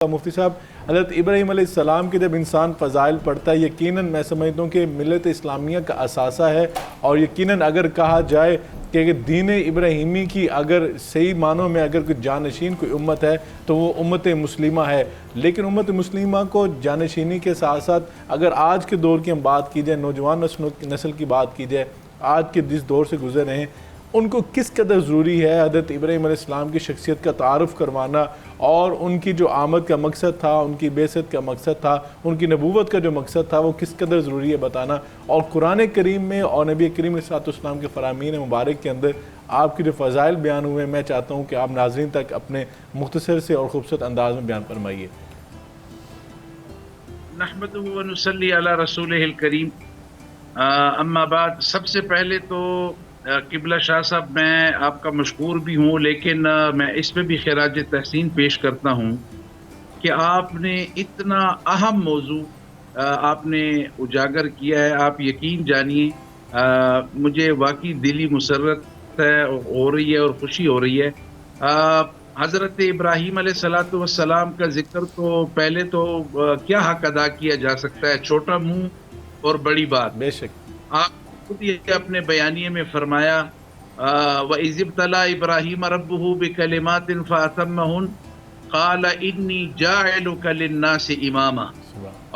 مفتی صاحب، حضرت ابراہیم علیہ السلام کے جب انسان فضائل پڑھتا ہے، یقیناً میں سمجھتا ہوں کہ ملت اسلامیہ کا اثاثہ ہے، اور یقیناً اگر کہا جائے کہ دین ابراہیمی کی اگر صحیح معنوں میں اگر کوئی جانشین کوئی امت ہے تو وہ امت مسلمہ ہے۔ لیکن امت مسلمہ کو جانشینی کے ساتھ ساتھ اگر آج کے دور کی ہم بات کی جائے، نوجوان نسل کی بات کی جائے، آج کے جس دور سے گزر رہے ہیں، ان کو کس قدر ضروری ہے حضرت ابراہیم علیہ السلام کی شخصیت کا تعارف کروانا، اور ان کی جو آمد کا مقصد تھا، ان کی بعثت کا مقصد تھا، ان کی نبوت کا جو مقصد تھا، وہ کس قدر ضروری ہے بتانا، اور قرآن کریم میں اور نبی کریم علیہ السلام کے فرامین مبارک کے اندر آپ کے جو فضائل بیان ہوئے ہیں، میں چاہتا ہوں کہ آپ ناظرین تک اپنے مختصر سے اور خوبصورت انداز میں بیان فرمائیے۔ نحمدہ و نصلی علی رسولہ الکریم، اما بعد، سب سے پہلے تو قبلہ شاہ صاحب میں آپ کا مشکور بھی ہوں، لیکن میں اس پہ بھی خراج تحسین پیش کرتا ہوں کہ آپ نے اتنا اہم موضوع آپ نے اجاگر کیا ہے۔ آپ یقین جانیے مجھے واقعی دلی مسرت ہو رہی ہے اور خوشی ہو رہی ہے۔ حضرت ابراہیم علیہ السلام کا ذکر تو پہلے تو کیا حق ادا کیا جا سکتا ہے، چھوٹا منہ اور بڑی بات۔ بے شک آپ خود یہ اپنے بیانیے میں فرمایا وَإِذِ ابْتَلَىٰ إِبْرَاهِيمَ رَبُّهُ بِكَلِمَاتٍ فَأَتَمَّهُنَّ قَالَ إِنِّي جَاعِلُكَ لِلنَّاسِ إِمَامًا،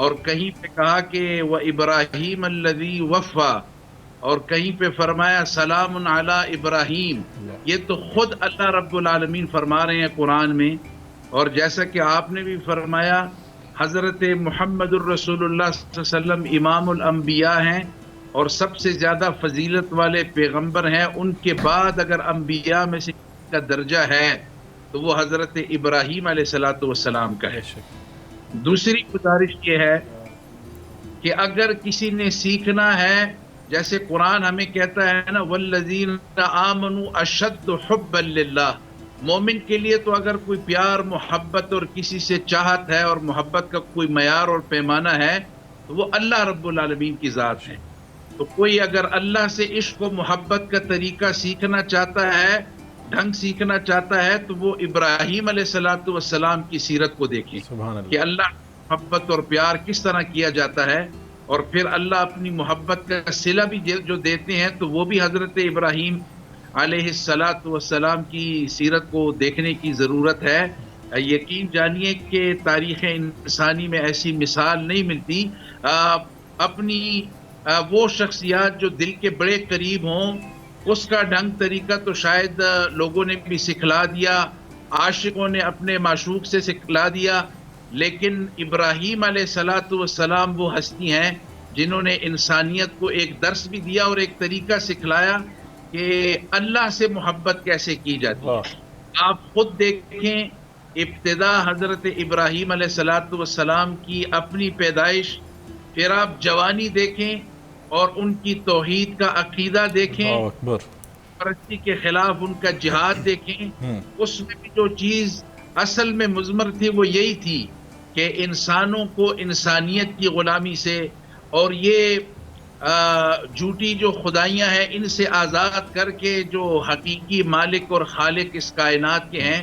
اور کہیں پہ کہا کہ وَإِبْرَاهِيمَ الَّذِي وَفَّىٰ، اور کہیں پہ فرمایا سلام علی ابراہیم۔ یہ تو خود اللہ رب العالمین فرما رہے ہیں قرآن میں، اور جیسا کہ آپ نے بھی فرمایا حضرت محمد الرسول اللہ صلی اللہ علیہ وسلم امام الانبیاء ہیں اور سب سے زیادہ فضیلت والے پیغمبر ہیں۔ ان کے بعد اگر انبیاء میں سے کا درجہ ہے تو وہ حضرت ابراہیم علیہ السلام کا ہے۔ دوسری گزارش یہ ہے کہ اگر کسی نے سیکھنا ہے، جیسے قرآن ہمیں کہتا ہے نا والذین آمنوا اشد حبا للہ، مومن کے لیے تو اگر کوئی پیار محبت اور کسی سے چاہت ہے اور محبت کا کوئی معیار اور پیمانہ ہے تو وہ اللہ رب العالمین کی ذات ہے۔ تو کوئی اگر اللہ سے عشق و محبت کا طریقہ سیکھنا چاہتا ہے، ڈھنگ سیکھنا چاہتا ہے، تو وہ ابراہیم علیہ السلام کی سیرت کو دیکھیں کہ اللہ محبت اور پیار کس طرح کیا جاتا ہے، اور پھر اللہ اپنی محبت کا صلہ بھی جو دیتے ہیں تو وہ بھی حضرت ابراہیم علیہ السلام کی سیرت کو دیکھنے کی ضرورت ہے۔ یقین جانیے کہ تاریخ انسانی میں ایسی مثال نہیں ملتی۔ اپنی وہ شخصیات جو دل کے بڑے قریب ہوں، اس کا ڈھنگ طریقہ تو شاید لوگوں نے بھی سکھلا دیا، عاشقوں نے اپنے معشوق سے سکھلا دیا، لیکن ابراہیم علیہ السلام وہ ہستی ہیں جنہوں نے انسانیت کو ایک درس بھی دیا اور ایک طریقہ سکھلایا کہ اللہ سے محبت کیسے کی جاتی ہے۔ آپ خود دیکھیں ابتدا حضرت ابراہیم علیہ السلام کی اپنی پیدائش، پھر آپ جوانی دیکھیں اور ان کی توحید کا عقیدہ دیکھیں، پرستی کے خلاف ان کا جہاد دیکھیں۔ اس میں بھی جو چیز اصل میں مضمر تھی وہ یہی تھی کہ انسانوں کو انسانیت کی غلامی سے اور یہ جھوٹی جو خدائیاں ہیں ان سے آزاد کر کے جو حقیقی مالک اور خالق اس کائنات کے ہیں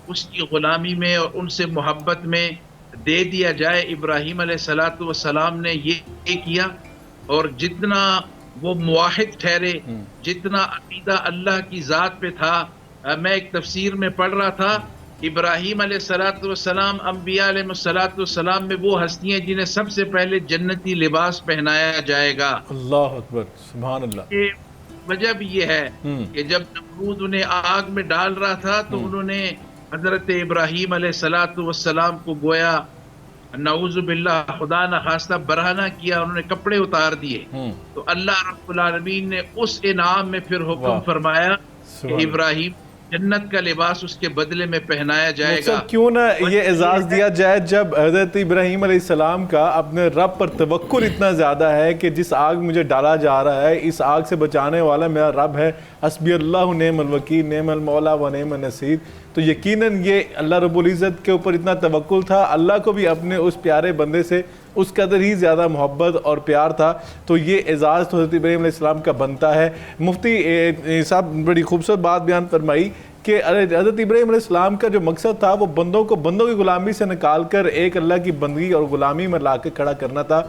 اس کی غلامی میں اور ان سے محبت میں دے دیا جائے۔ ابراہیم علیہ السلام نے یہ کیا، اور جتنا وہ موحد ٹھہرے، جتنا عقیدہ اللہ کی ذات پہ تھا۔ میں ایک تفسیر میں پڑھ رہا تھا ابراہیم علیہ السلام انبیاء علیہ السلام میں وہ ہستی ہیں جنہیں سب سے پہلے جنتی لباس پہنایا جائے گا۔ اللہ اکبر، سبحان اللہ۔ وجہ بھی یہ ہے کہ جب نمرود انہیں آگ میں ڈال رہا تھا تو انہوں نے حضرت ابراہیم علیہ السلام کو گویا نعوذ باللہ خدا نخواستہ برہنہ کیا، انہوں نے کپڑے اتار دیے، تو اللہ رب العالمین نے اس انعام میں پھر حکم فرمایا کہ ابراہیم جنت کا لباس اس کے بدلے میں پہنایا جائے گا۔ کیوں نہ یہ اعزاز دیا جائے جب حضرت ابراہیم علیہ السلام کا اپنے رب پر توکل اتنا زیادہ ہے کہ جس آگ مجھے ڈالا جا رہا ہے اس آگ سے بچانے والا میرا رب ہے، حسبی اللہ نعم الوکیل نعم المولا و نعم النصیر۔ تو یقیناً یہ اللہ رب العزت کے اوپر اتنا توکل تھا، اللہ کو بھی اپنے اس پیارے بندے سے اس قدر ہی زیادہ محبت اور پیار تھا، تو یہ اعزاز تو حضرت ابراہیم علیہ السلام کا بنتا ہے۔ مفتی صاحب بڑی خوبصورت بات بیان فرمائی کہ حضرت ابراہیم علیہ السلام کا جو مقصد تھا وہ بندوں کو بندوں کی غلامی سے نکال کر ایک اللہ کی بندگی اور غلامی میں لا کے کھڑا کرنا تھا.